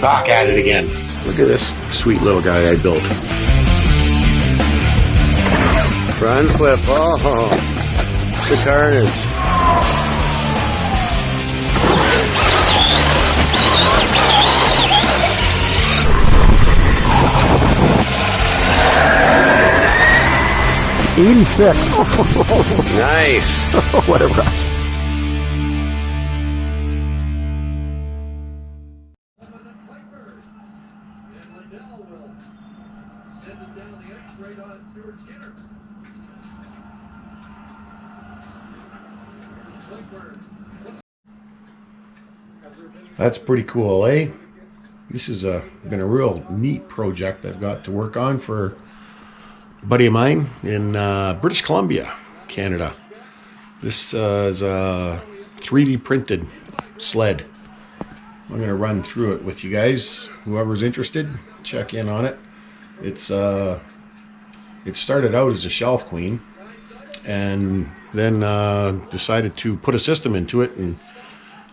back at it again. Look at this sweet little guy I built. Front flip, oh, the carnage. '86. Nice. Whatever. That's pretty cool, eh? This has been a real neat project I've got to work on for a buddy of mine in British Columbia, Canada. This is a 3D printed sled. I'm going to run through it with you guys. Whoever's interested, check in on it. It started out as a shelf queen, and then decided to put a system into it, and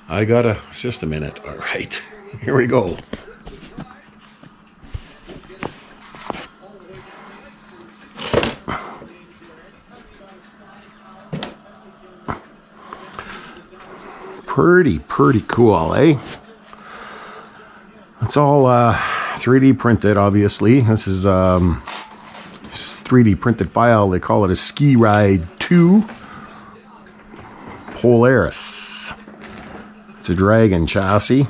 I got a system in it. All right, here we go. Pretty cool, eh? It's all 3D printed, obviously. This is 3D printed file. They call it a SkeeRide 2 Polaris. It's a Dragon chassis.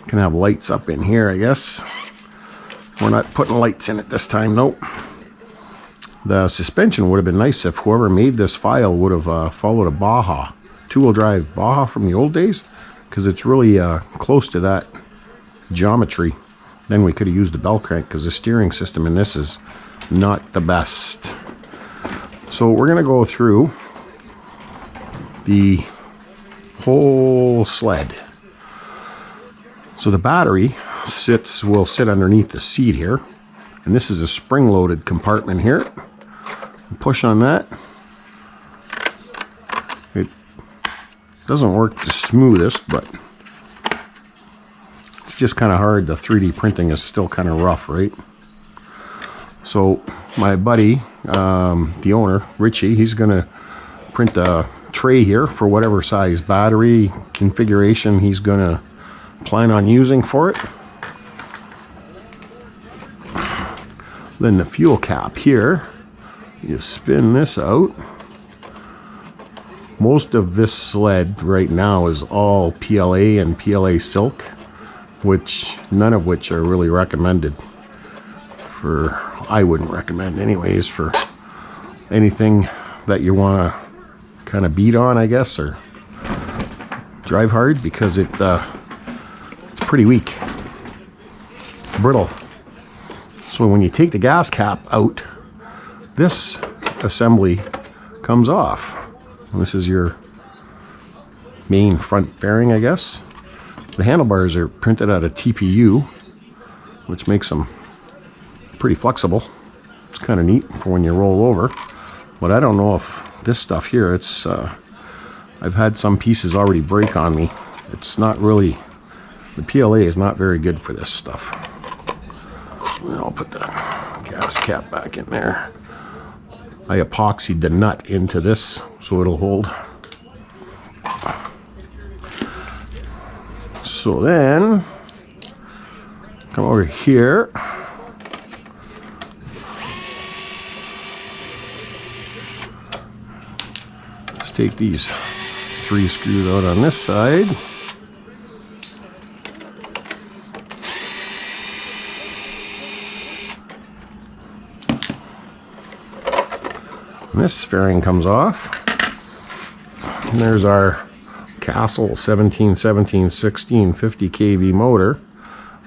Can have lights up in here, I guess. We're not putting lights in it this time, nope. The suspension would have been nice if whoever made this file would have followed a Baja, two-wheel drive Baja from the old days, because it's really close to that geometry. Then we could have used the bell crank, because the steering system in this is not the best. So we're going to go through the whole sled. So the battery will sit underneath the seat here, and this is a spring-loaded compartment here. Push on that. It doesn't work the smoothest, but it's just kind of hard. The 3D printing is still kind of rough, right? So my buddy, the owner, Richie, he's going to print a tray here for whatever size battery configuration he's going to plan on using for it. Then the fuel cap here, you spin this out. Most of this sled right now is all PLA and PLA silk, which none of which are really recommended for, I wouldn't recommend anyways, for anything that you want to kind of beat on, I guess, or drive hard, because it's pretty weak, brittle. So when you take the gas cap out, this assembly comes off. And this is your main front bearing, I guess. The handlebars are printed out of TPU, which makes them pretty flexible. It's kind of neat for when you roll over. But I don't know if this stuff here, it's I've had some pieces already break on me. It's not really, the PLA is not very good for this stuff. And I'll put the gas cap back in there. I epoxied the nut into this so it'll hold. So then, come over here. Let's take these 3 screws out on this side. And this fairing comes off. And there's our Castle 17-16 50 kV motor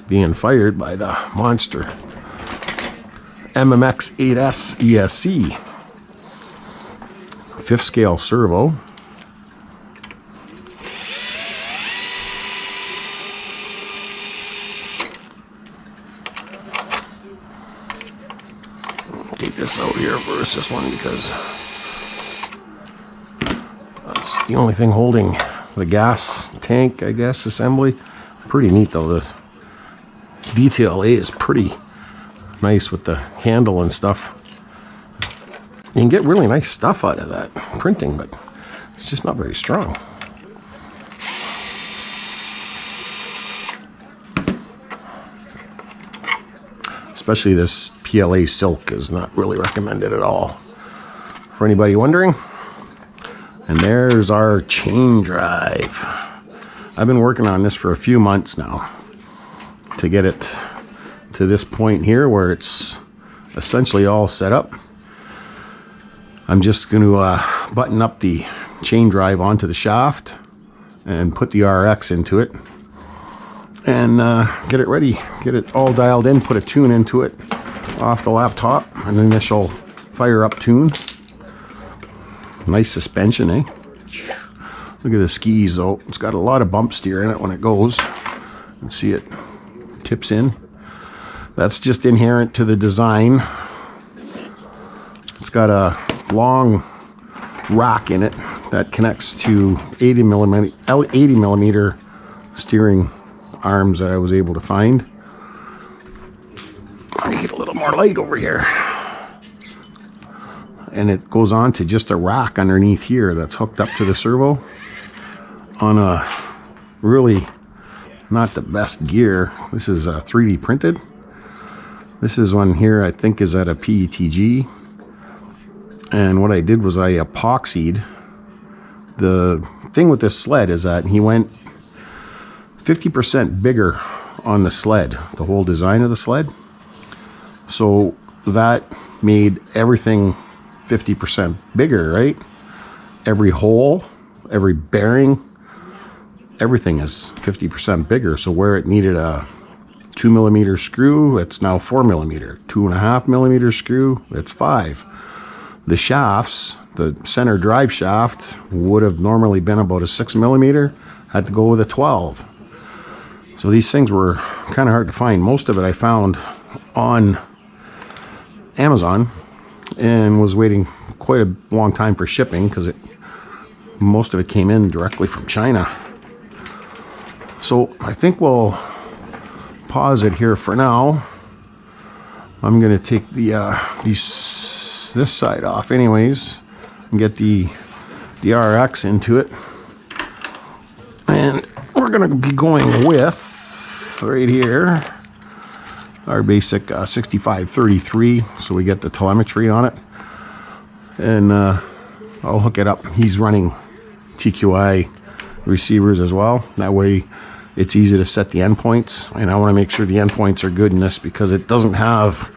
being fired by the monster MMX8S ESC. 5th scale servo. Take this out here versus this one, because that's the only thing holding the gas tank, I guess, assembly. Pretty neat though. detail is pretty nice with the handle and stuff. You can get really nice stuff out of that printing, but it's just not very strong. Especially this PLA silk is not really recommended at all, for anybody wondering. And there's our chain drive. I've been working on this for a few months now to get it to this point here where it's essentially all set up. I'm just going to button up the chain drive onto the shaft and put the RX into it and get it ready, get it all dialed in, put a tune into it off the laptop, an initial fire up tune. Nice suspension, eh? Look at the skis though. It's got a lot of bump steer in it when it goes. You can see it tips in. That's just inherent to the design. It's got a long rack in it that connects to 80 millimeter steering arms that I was able to find. Let me get a little more light over here. And it goes on to just a rack underneath here that's hooked up to the servo on a really not the best gear. This is 3D printed. This is one here I think is at a PETG. And what I did was I epoxied. The thing with this sled is that he went 50% bigger on the sled, the whole design of the sled. So that made everything 50% bigger, right? Every hole, every bearing, everything is 50% bigger. So where it needed a 2 millimeter screw, it's now 4 millimeter. 2.5 millimeter screw, it's 5. The shafts, the center drive shaft would have normally been about a 6 millimeter, had to go with a 12. So these things were kind of hard to find. Most of it I found on Amazon and was waiting quite a long time for shipping because most of it came in directly from China. So I think we'll pause it here for now. I'm going to take this side off anyways and get the RX into it, and we're going to be going with right here our basic 6533, so we get the telemetry on it, and I'll hook it up. He's running TQI receivers as well, that way it's easy to set the endpoints, and I want to make sure the endpoints are good in this because it doesn't have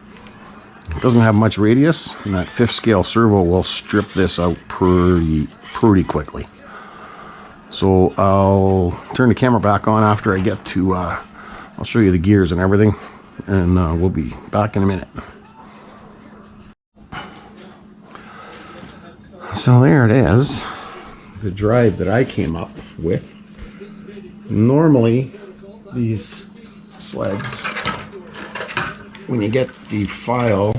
much radius, and that 5th scale servo will strip this out pretty quickly. So I'll turn the camera back on after I get to I'll show you the gears and everything, and we'll be back in a minute. So there it is, the drive that I came up with. Normally these sleds, when you get the file,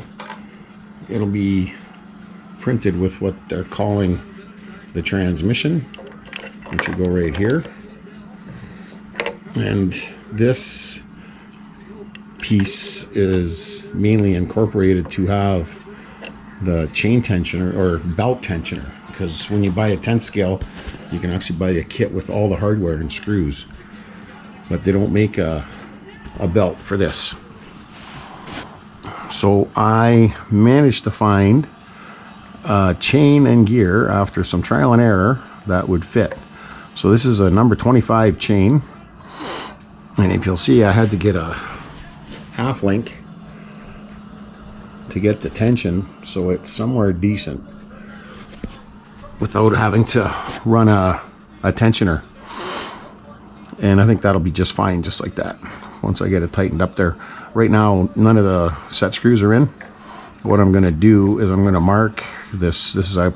it'll be printed with what they're calling the transmission, which will go right here. And this piece is mainly incorporated to have the chain tensioner or belt tensioner, because when you buy a 10th scale, you can actually buy a kit with all the hardware and screws, but they don't make a belt for this. So I managed to find a chain and gear after some trial and error that would fit. So this is a number 25 chain, and if you'll see, I had to get a half link to get the tension so it's somewhere decent without having to run a tensioner. And I think that'll be just fine, just like that, once I get it tightened up there. Right now, none of the set screws are in. What I'm going to do is I'm going to mark this. I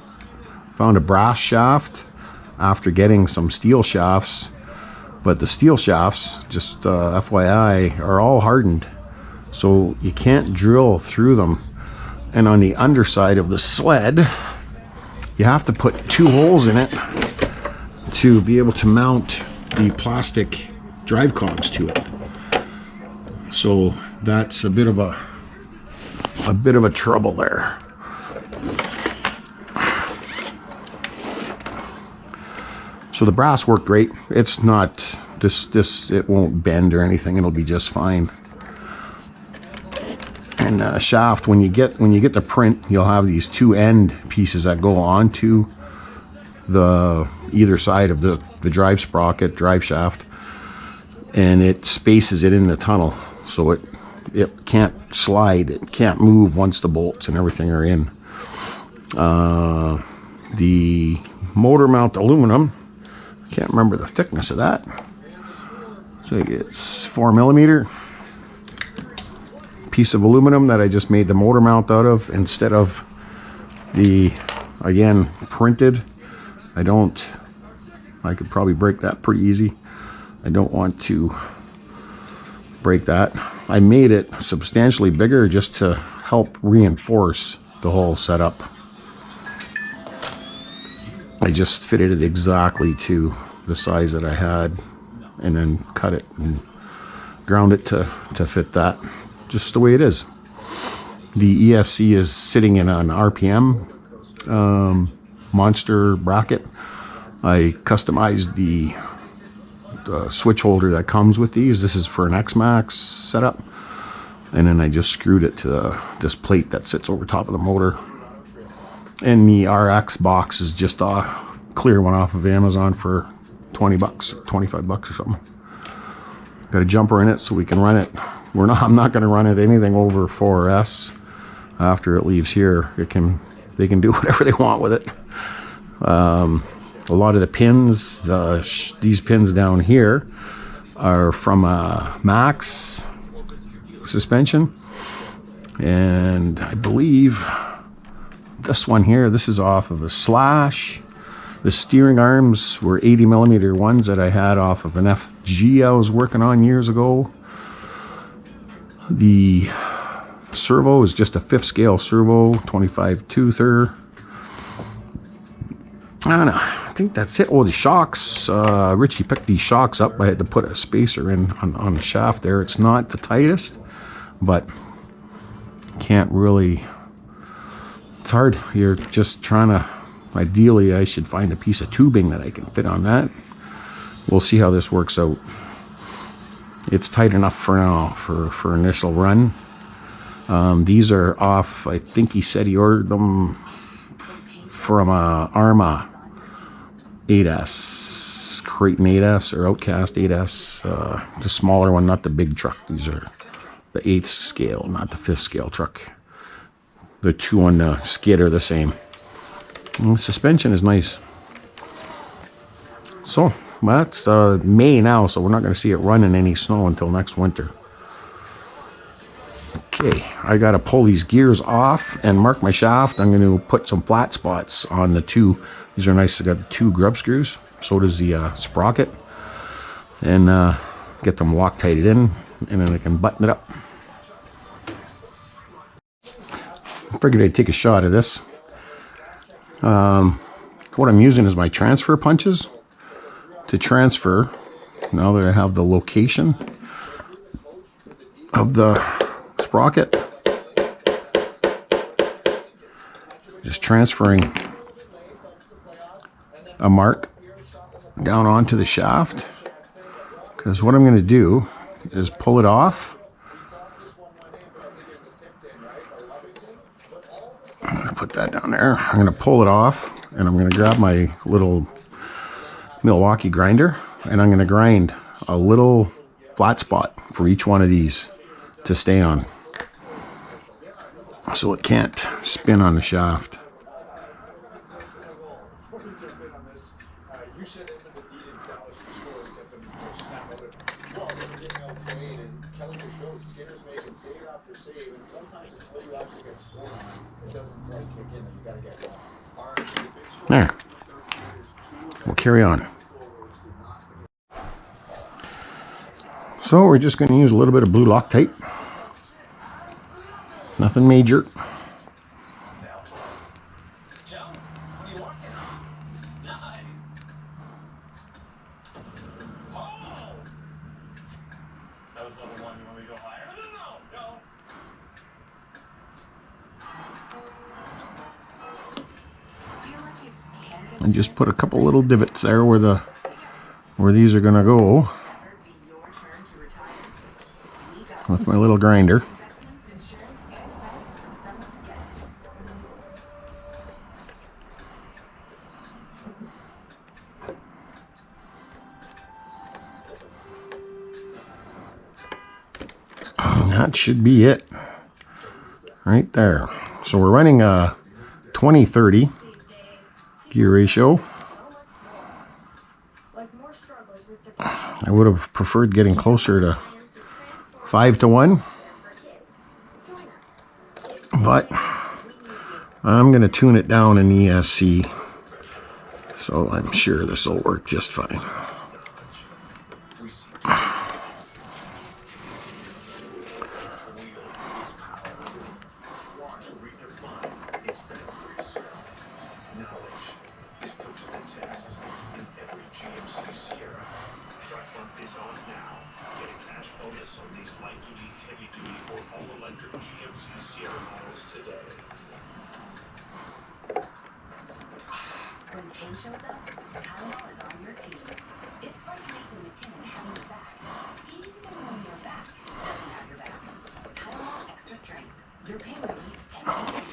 found a brass shaft after getting some steel shafts, but the steel shafts, just FYI, are all hardened, so you can't drill through them. And on the underside of the sled, you have to put 2 holes in it to be able to mount the plastic drive cogs to it. So that's a bit of a trouble there. So the brass worked great. It's not it won't bend or anything. It'll be just fine. And shaft, when you get the print, you'll have these two end pieces that go onto the either side of the drive sprocket, drive shaft, and it spaces it in the tunnel, so it can't slide, it can't move once the bolts and everything are in. The motor mount aluminum, can't remember the thickness of that. So it's 4mm piece of aluminum that I just made the motor mount out of instead of the, again, printed. I could probably break that pretty easy. I don't want to break that. I made it substantially bigger just to help reinforce the whole setup. I just fitted it exactly to the size that I had and then cut it and ground it to fit that, just the way it is. The ESC is sitting in an RPM monster bracket. I customized the switch holder that comes with these. This is for an X-Max setup, and then I just screwed it to this plate that sits over top of the motor. And the RX box is just a clear one off of Amazon for 20 bucks, 25 bucks or something. Got a jumper in it so we can run it. I'm not going to run it anything over 4S. After it leaves here, they can do whatever they want with it. A lot of the pins, these pins down here, are from a Max suspension, and I believe this one here, this is off of a Slash. The steering arms were 80mm ones that I had off of an FG I was working on years ago. The servo is just a 5th scale servo, 25 toother. I don't know, I think that's it. Oh, the shocks, Richie picked these shocks up. I had to put a spacer in on the shaft there. It's not the tightest, but can't really, it's hard. You're just trying to, ideally I should find a piece of tubing that I can fit on that. We'll see how this works out. It's tight enough for now for initial run. These are off, I think he said he ordered them from Arma 8S, Creighton 8S or Outcast 8S, the smaller one, not the big truck. These are the 8th scale, not the 5th scale truck. The two on the skid are the same. And the suspension is nice. So that's May now, so we're not going to see it run in any snow until next winter. Okay, I got to pull these gears off and mark my shaft. I'm going to put some flat spots on the two. These are nice. I got 2 grub screws. So does the sprocket. And get them Loctited in, and then I can button it up. I figured I'd take a shot of this. What I'm using is my transfer punches to transfer, now that I have the location of the sprocket, just transferring a mark down onto the shaft, because what I'm going to do is pull it off. I'm going to put that down there. I'm going to pull it off, and I'm going to grab my little Milwaukee grinder, and I'm going to grind a little flat spot for each one of these to stay on, so it can't spin on the shaft. There. We'll carry on. So we're just going to use a little bit of blue Loctite. Nothing major. and just put a couple little divots there where these are gonna go with my little grinder. And that should be it right there. So we're running a 20-30 gear ratio. I would have preferred getting closer to 5-to-1, but I'm going to tune it down in ESC, so I'm sure this will work just fine. When Ken shows up, Tylenol is on your team. It's like Nathan McKinnon having your back, even when your back doesn't have your back. Tylenol Extra Strength, your pain relief and pain.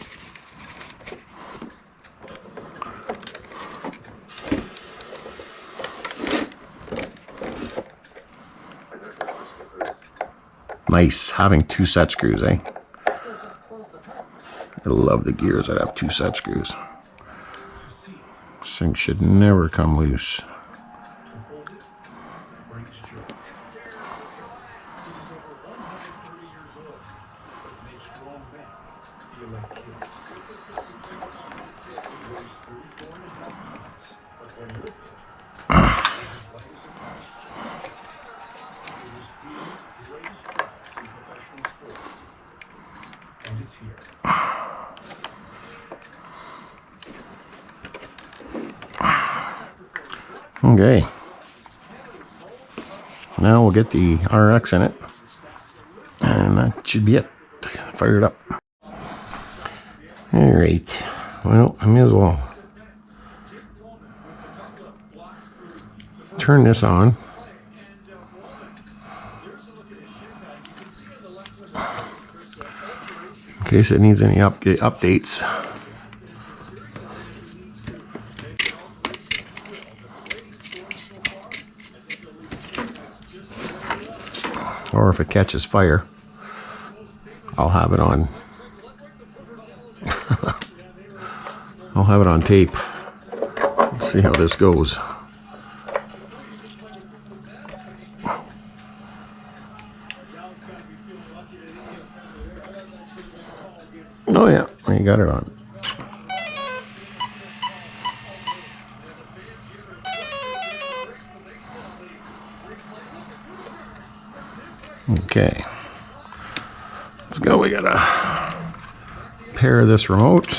Nice having 2 set screws, eh? I love the gears that have 2 set screws. This thing should never come loose. Okay, now we'll get the RX in it, and that should be it. Fire it up. Alright, well, I may as well turn this on. In case it needs any updates. Or if it catches fire, I'll have it on. I'll have it on tape. Let's see how this goes. Oh yeah, you got it on. Okay, let's go. We gotta pair this remote.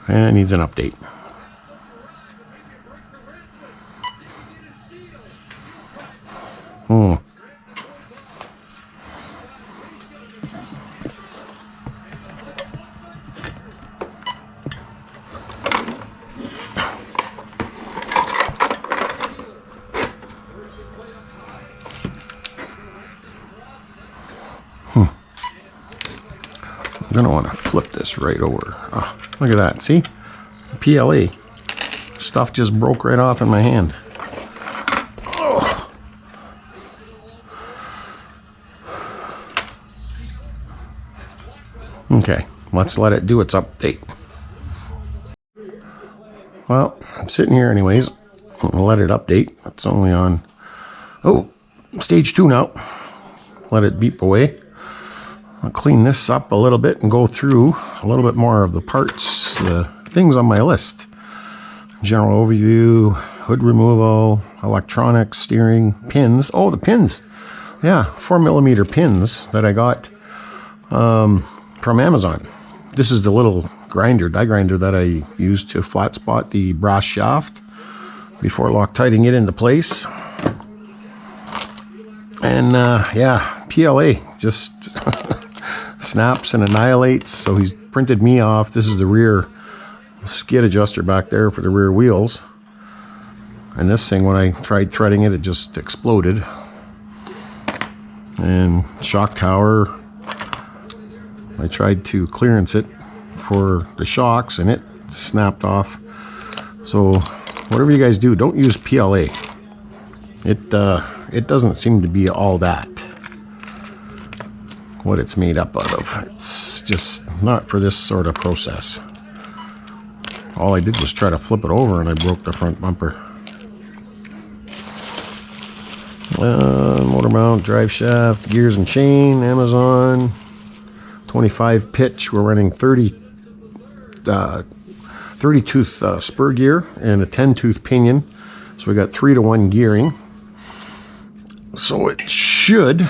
And it needs an update. I'm gonna want to flip this right over. Oh, look at that. See? PLA. Stuff just broke right off in my hand. Oh. Okay, let's let it do its update. Well, I'm sitting here anyways. I'll let it update. It's only on, oh, stage 2 now. Let it beep away. I'll clean this up a little bit and go through a little bit more of the parts, the things on my list. General overview, hood removal, electronics, steering, pins. Oh, the pins. Yeah, 4mm pins that I got from Amazon. This is the little grinder, die grinder that I used to flat spot the brass shaft before Loctiting it into place. And yeah, PLA just snaps and annihilates. So he's printed me off. This is the rear skid adjuster back there for the rear wheels. And this thing, when I tried threading it, it just exploded. And shock tower, I tried to clearance it for the shocks and it snapped off. So whatever you guys do, don't use PLA. It doesn't seem to be all that what it's made up out of. It's just not for this sort of process. All I did was try to flip it over and I broke the front bumper. Motor mount, drive shaft, gears and chain, Amazon, 25 pitch. We're running 30 tooth spur gear and a 10 tooth pinion. So we got 3-to-1 gearing. So it should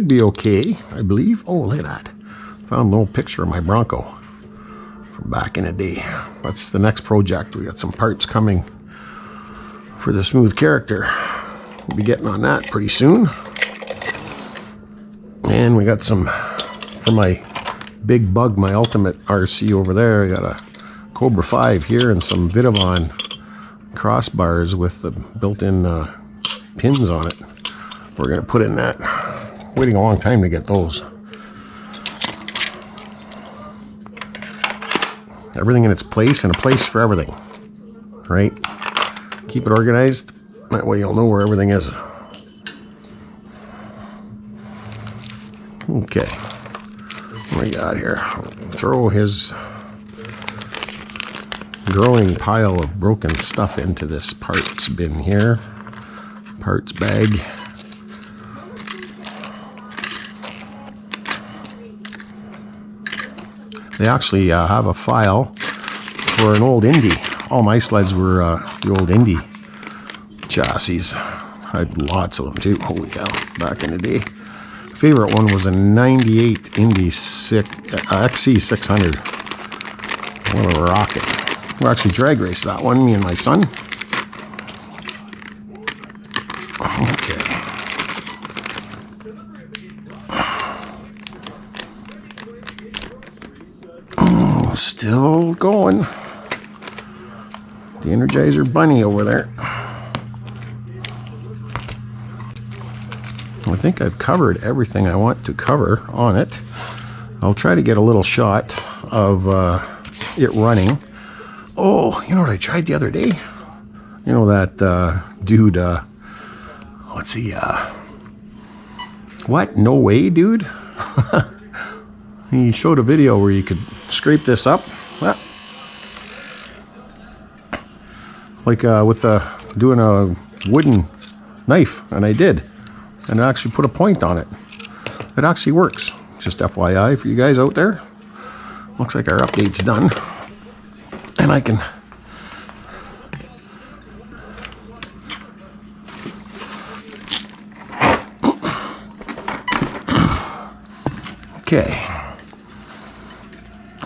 be okay, I believe. Oh, look at that. Found an old picture of my Bronco from back in the day. That's the next project. We got some parts coming for the smooth character. We'll be getting on that pretty soon. And we got some for my big bug, my ultimate RC over there. I got a Cobra 5 here and some Vitavon crossbars with the built-in pins on it. We're going to put in that. Waiting a long time to get those. Everything in its place and a place for everything. Right? Keep it organized. That way you'll know where everything is. Okay. What do we got here? Throw his growing pile of broken stuff into this parts bin here. Parts bag. They actually have a file for an old Indy. All my sleds were the old Indy chassis. I had lots of them too. Holy cow, back in the day. Favorite one was a 98 Indy XC600. What a rocket. We actually drag raced that one, me and my son. Okay. Oh, still going. The Energizer Bunny over there. I think I've covered everything I want to cover on it. I'll try to get a little shot of it running. Oh, you know what I tried the other day? You know that dude, what's he, what? No way, dude? He showed a video where you could scrape this up. Like with doing a wooden knife, and I did. And I actually put a point on it. It actually works. Just FYI for you guys out there. Looks like our update's done. And I can okay.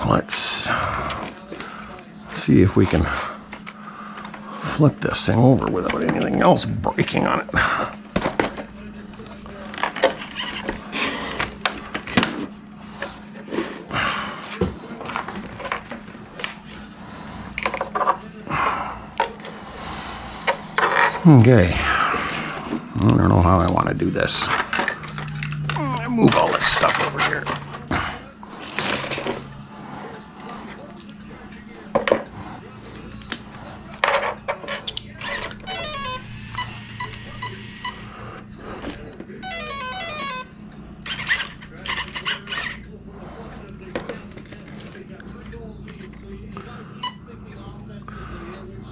Let's see if we can flip this thing over without anything else breaking on it. Okay, I don't know how I want to do this. Move all this stuff over here.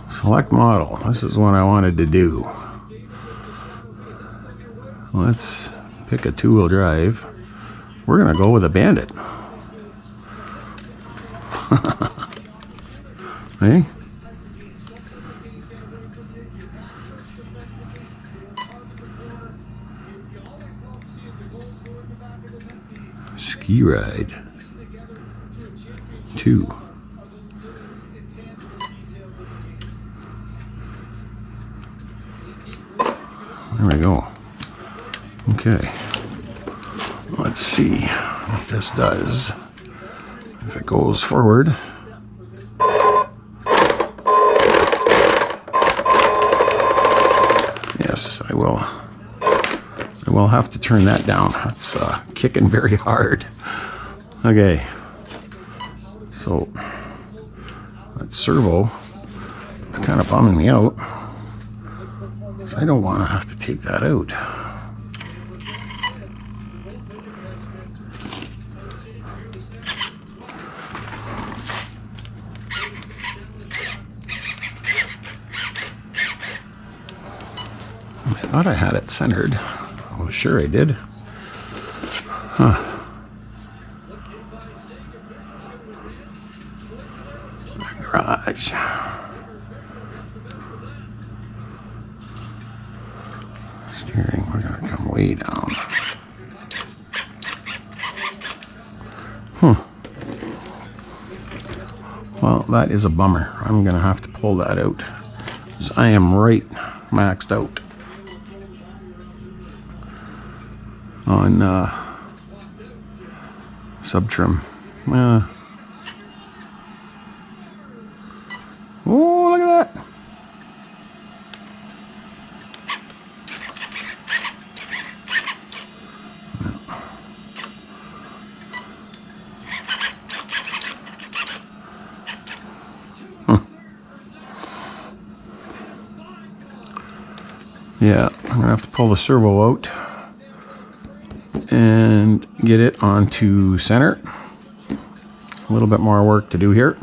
Select model. This is what I wanted to do. Let's pick a two-wheel drive. We're gonna go with a Bandit. Hey? SkeeRide 2. There we go. Okay. Let's see what this does. If it goes forward. Yes, I will. I will have to turn that down. It's kicking very hard. Okay. So that servo is kind of bumming me out. So I don't want to have to take that out. I thought I had it centered. I was sure I did. Huh. Garage. Steering, we're going to come way down. Well, that is a bummer. I'm going to have to pull that out, because I am right maxed out on sub trim. Oh, look at that. Yeah, I'm gonna have to pull the servo out and get it onto center. A little bit more work to do here.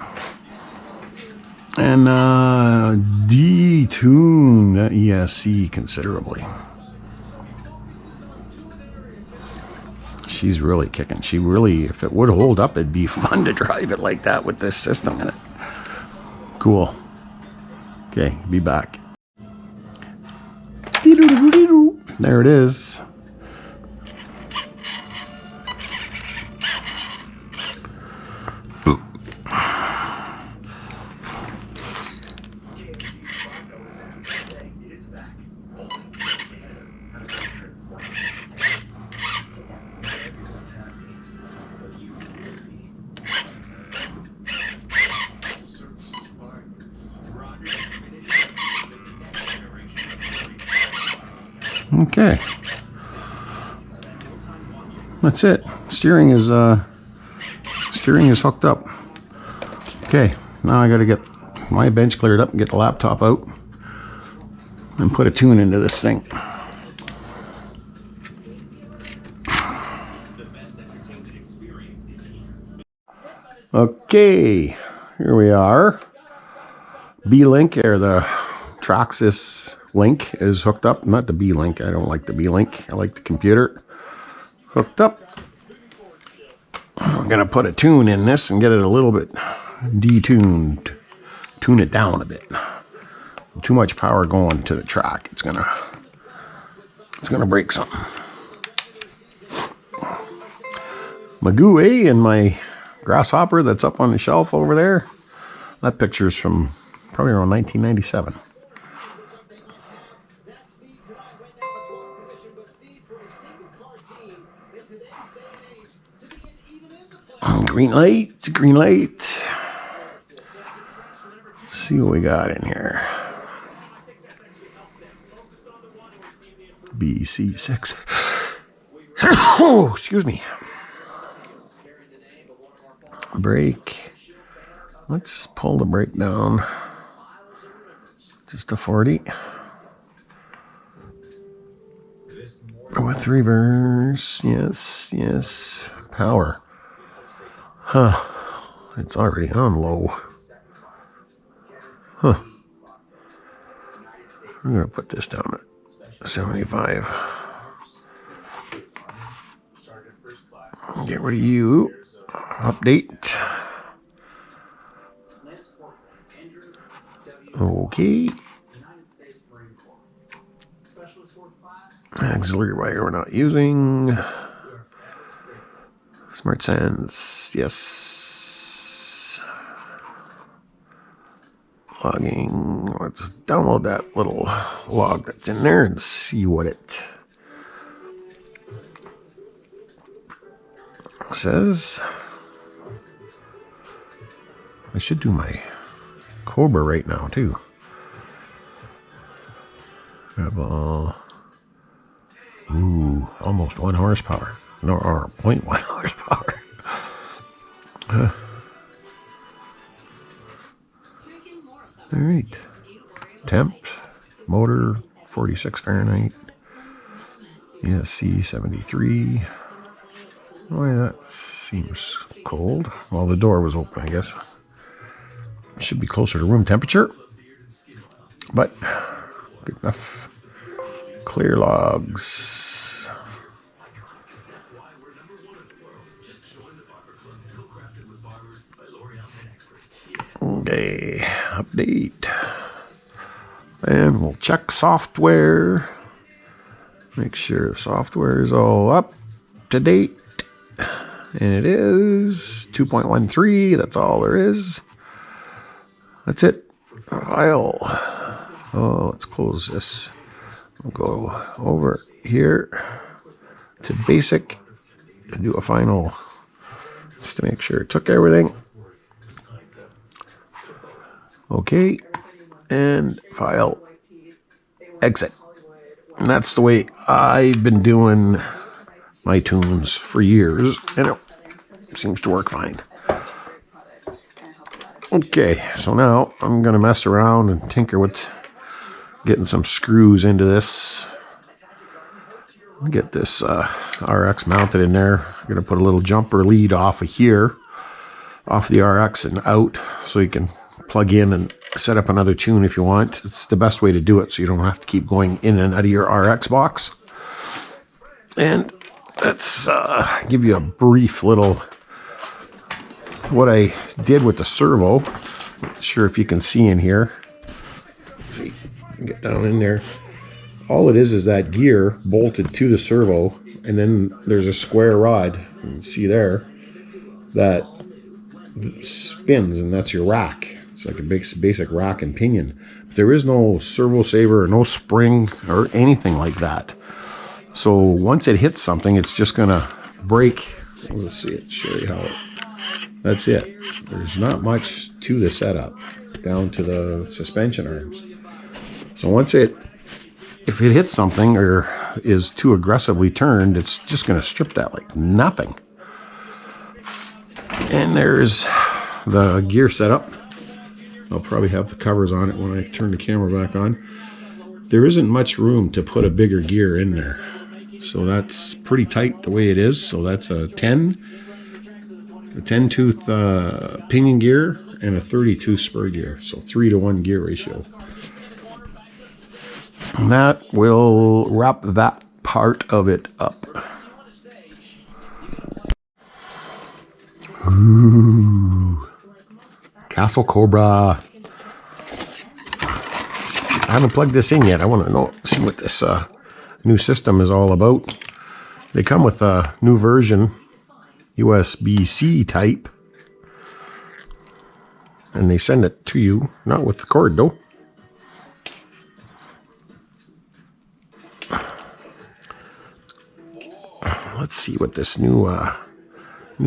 And detune the ESC considerably. She's really kicking. She really, if it would hold up, it'd be fun to drive it like that with this system in it. Cool. Okay, be back. There it is. Okay, that's it. Steering is hooked up. Okay, now I got to get my bench cleared up and get the laptop out and put a tune into this thing. Okay, here we are. B-Link, or the Traxxas link, is hooked up. Not the B-Link. I don't like the B-Link. I like the computer. Hooked up. I'm going to put a tune in this and get it a little bit detuned. Tune it down a bit. Too much power going to the track. It's gonna break something. My GUI and my Grasshopper that's up on the shelf over there. That picture's from probably around 1997. Green light, green light. Let's see what we got in here. BC6. Oh, excuse me. Brake. Let's pull the brake down. Just a 40. With reverse. Yes, yes. Power. Huh. It's already on low. Huh. I'm going to put this down at 75. Get rid of you. Update. Okay. Auxiliary wire we're not using. Smart Sense, yes. Logging. Let's download that little log that's in there and see what it says. I should do my Cobra right now too. Have almost 1 horsepower. No, or 0.1 horsepower. All right. Temp, motor, 46 Fahrenheit. ESC 73. Oh, yeah, that seems cold. Well, the door was open, I guess. Should be closer to room temperature. But good enough. Clear logs. Okay, update. And we'll check software. Make sure the software is all up to date. And it is 2.13. That's all there is. That's it. File. Oh, let's close this. We'll go over here to basic and do a final just to make sure it took everything. Okay. And file. Exit. And that's the way I've been doing my tunes for years, and it seems to work fine. Okay, so now I'm going to mess around and tinker with getting some screws into this. I'll get this RX mounted in there. I'm going to put a little jumper lead off of here, off the RX and out, so you can plug in and set up another tune if you want. It's the best way to do it, so you don't have to keep going in and out of your RX box. And let's give you a brief little what I did with the servo. Not sure if you can see in here. Let's see, get down in there. All it is that gear bolted to the servo, and then there's a square rod, you can see there, that spins, and that's your rack. It's like a basic rack and pinion. But there is no servo saver or no spring or anything like that. So once it hits something, it's just gonna break. Let's see it, show you how it. That's it. There's not much to the setup down to the suspension arms. So once if it hits something or is too aggressively turned, it's just gonna strip that like nothing. And there's the gear setup. I'll probably have the covers on it when I turn the camera back on. There isn't much room to put a bigger gear in there. So that's pretty tight the way it is. So that's a 10-tooth pinion gear and a 30-tooth spur gear. So 3-to-1 gear ratio. And that will wrap that part of it up. Ooh. Castle Cobra. I haven't plugged this in yet. I want to see what this new system is all about. They come with a new version, USB-C type, and they send it to you, not with the cord though. Let's see what this new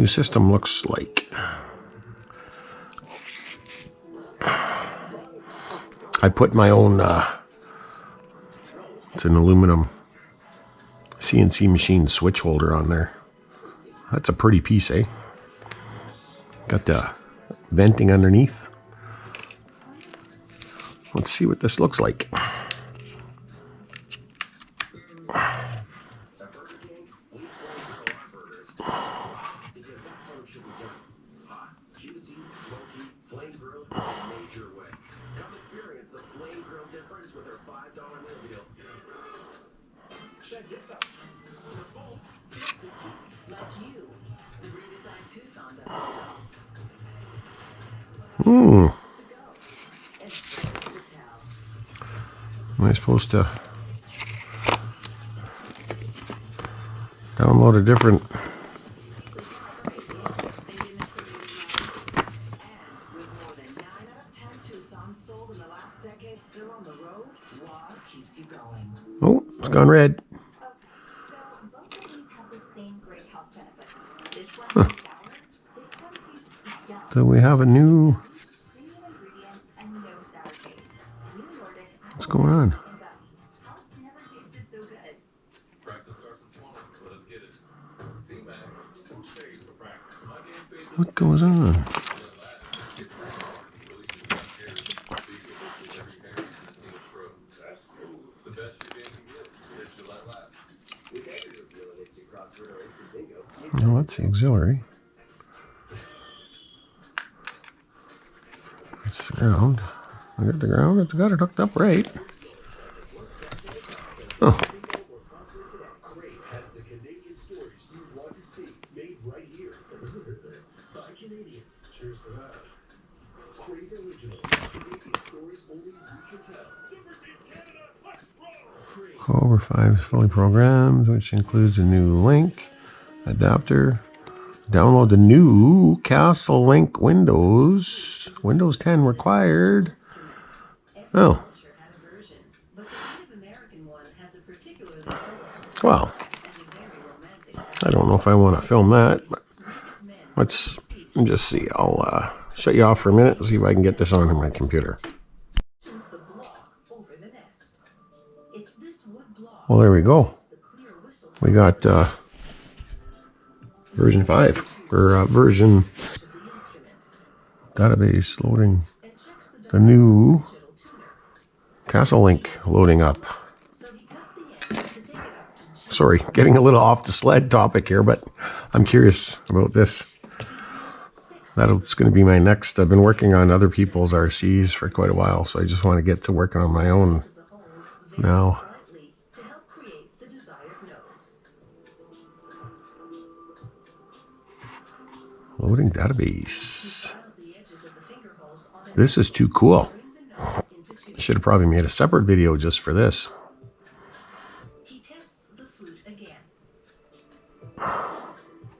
system looks like. I put my own, it's an aluminum CNC machine switch holder on there. That's a pretty piece, eh? Got the venting underneath. Let's see what this looks like. Am I supposed to download a different? gone red. Okay, so both of these have the same great health benefits. This one tastes sour, this one tastes yum. So we have a new... Premium ingredients and no sour taste. New Nordic What's going on? and gummies. Health never tasted so good. Practice starts at 20. Let us get it. T-Mac, 2 days for practice. My game face is What goes on? it's real. Releasing top carries and secrets with every parent and team of pros. That's smooth. The best your game can get. It's Gillette Labs. With every reveal it lets you cross relays for bingo. Oh, that's the auxiliary. That's the ground. I got the ground. It's got it hooked up right. Oh, Crave has the Canadian stories you want to see, made right here. By Canadians. Cheers to that. Crave Original. Canadian stories only we can tell. Crave. Cobra 5 is fully programmed, which includes a new link adapter. Download the new Castle Link Windows. Windows 10 required. Oh, Culture had a version, but the Native American one has a particularly civilized well, and a very romantic I don't know if I want to film that, but let's just see. I'll shut you off for a minute and see if I can get this on my computer. is the block over the nest. It's this wood block Well, there we go. the clear whistle We got version 5, or version of the instrument. database loading. It checks the The new digital tuner, Castle Link loading up. so he cuts the end to take it up to G. Sorry, getting a little off the sled topic here, but I'm curious about this. That's going to be my next. I've been working on other people's RCs for quite a while, so I just want to get to working on my own The holes vary now. slightly to help create the desired nose. Loading database. Files the edges of the finger holes on an This is too cool. bring the nose into two. Should have probably made a separate video just for this. He tests the flute again.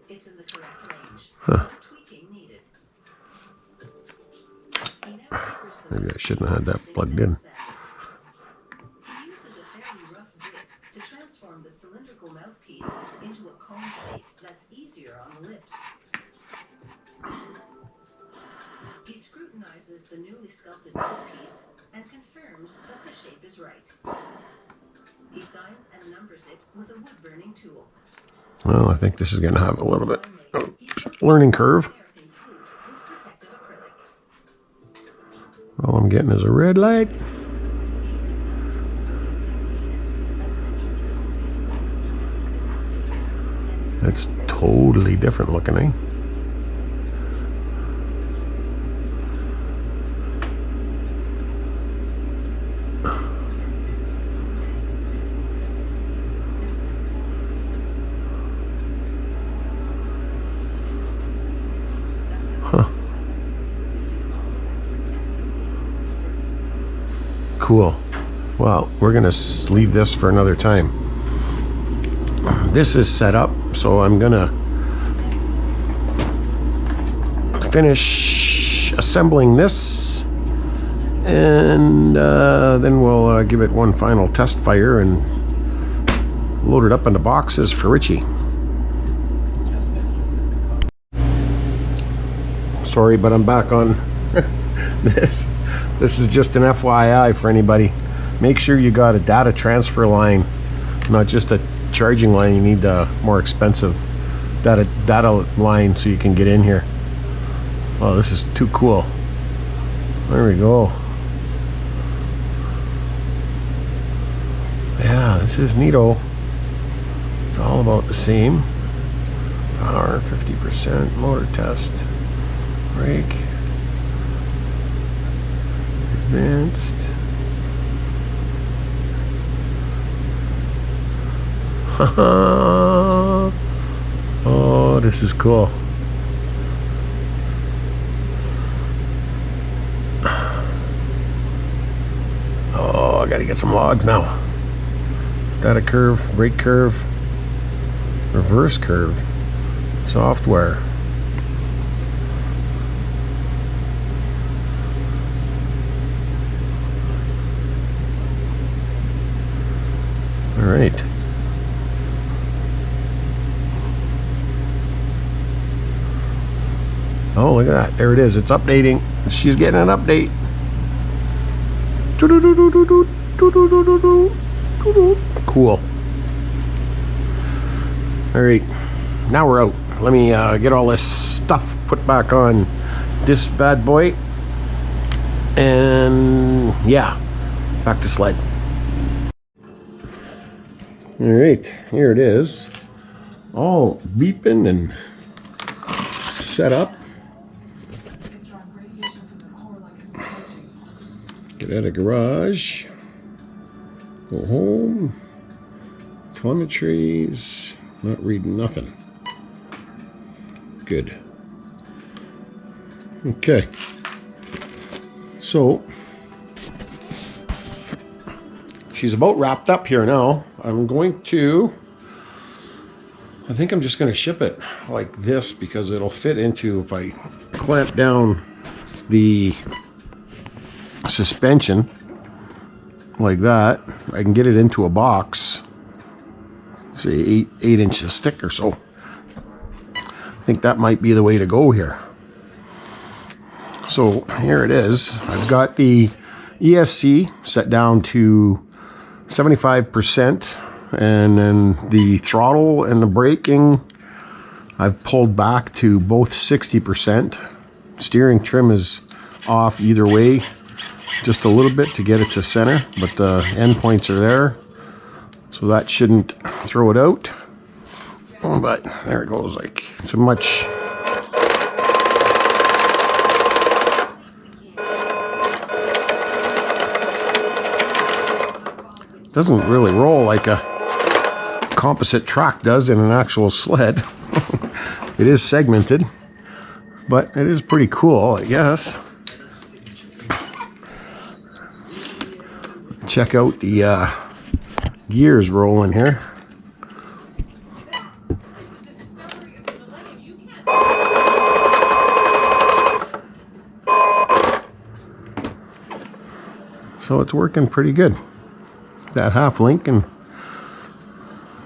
It's in the correct range. No tweaking needed. He now tapers the Maybe I shouldn't have had that plugged in. He uses a fairly rough bit to transform the cylindrical mouthpiece into a cone plate that's easier on the lips. He scrutinizes the newly sculpted mouthpiece and confirms that the shape is right. He signs and numbers it with a wood-burning tool. Well, I think this is going to have a little bit of learning curve. American flute with protective acrylic. All I'm getting is a red light. That's totally different looking, eh? Cool. Well, we're going to leave this for another time. This is set up, so I'm going to finish assembling this, and then we'll give it one final test fire and load it up into boxes for Richie. Sorry, but I'm back on this. This is just an FYI for anybody. Make sure you got a data transfer line, not just a charging line. You need a more expensive data line so you can get in here. Oh, this is too cool. There we go. Yeah, this is neato. It's all about the same. Power 50%, motor test, brake. Advanced. Oh, this is cool. Oh, I gotta get some logs now. Data curve, brake curve, reverse curve, software. All right. Oh, look at that. There it is. It's updating. She's getting an update. Cool. All right. Now we're out. Let me get all this stuff put back on this bad boy. And yeah, back to sled. All right. Here it is. All beeping and set up. Get out of garage, go home, telemetries, not reading nothing. Good. Okay. So, she's about wrapped up here now. I'm going to, I think I'm just going to ship it like this because it'll fit into, if I clamp down the suspension like that, I can get it into a box, say 8 inches thick or so. I think that might be the way to go here. So here it is. I've got the ESC set down to 75%, and then the throttle and the braking I've pulled back to both 60%. Steering trim is off either way, just a little bit to get it to center, but the end points are there, so that shouldn't throw it out. But there it goes. Like, it's a much doesn't really roll like a composite track does in an actual sled. It is segmented, but it is pretty cool, I guess. Check out the gears rolling here. So it's working pretty good. That half link and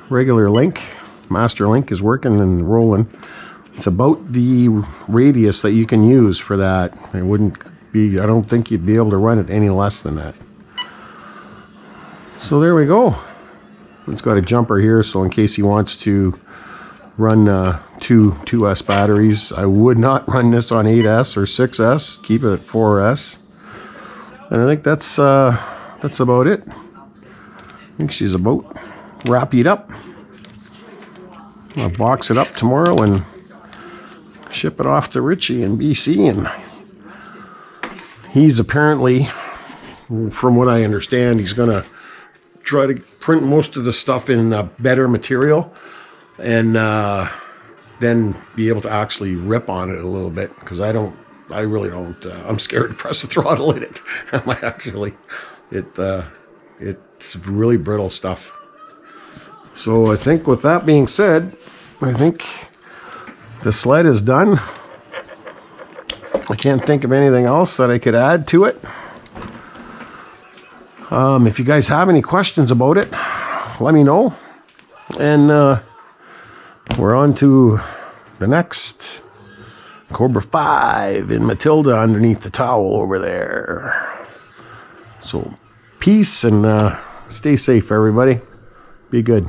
regular link, master link is working and rolling. It's about the radius that you can use for that. It wouldn't be, I don't think you'd be able to run it any less than that. So there we go. It's got a jumper here, so in case he wants to run two 2S batteries, I would not run this on 8S or 6S. Keep it at 4S. And I think that's about it. I think she's about wrap it up. I'll box it up tomorrow and ship it off to Richie in BC, and he's apparently, from what I understand, he's gonna try to print most of the stuff in better material and then be able to actually rip on it a little bit, because I really don't, I'm scared to press the throttle in it. It's really brittle stuff. So I think with that being said, I think the sled is done. I can't think of anything else that I could add to it. If you guys have any questions about it, let me know. And we're on to the next Cobra 5 in Matilda underneath the towel over there. So peace and stay safe, everybody. Be good.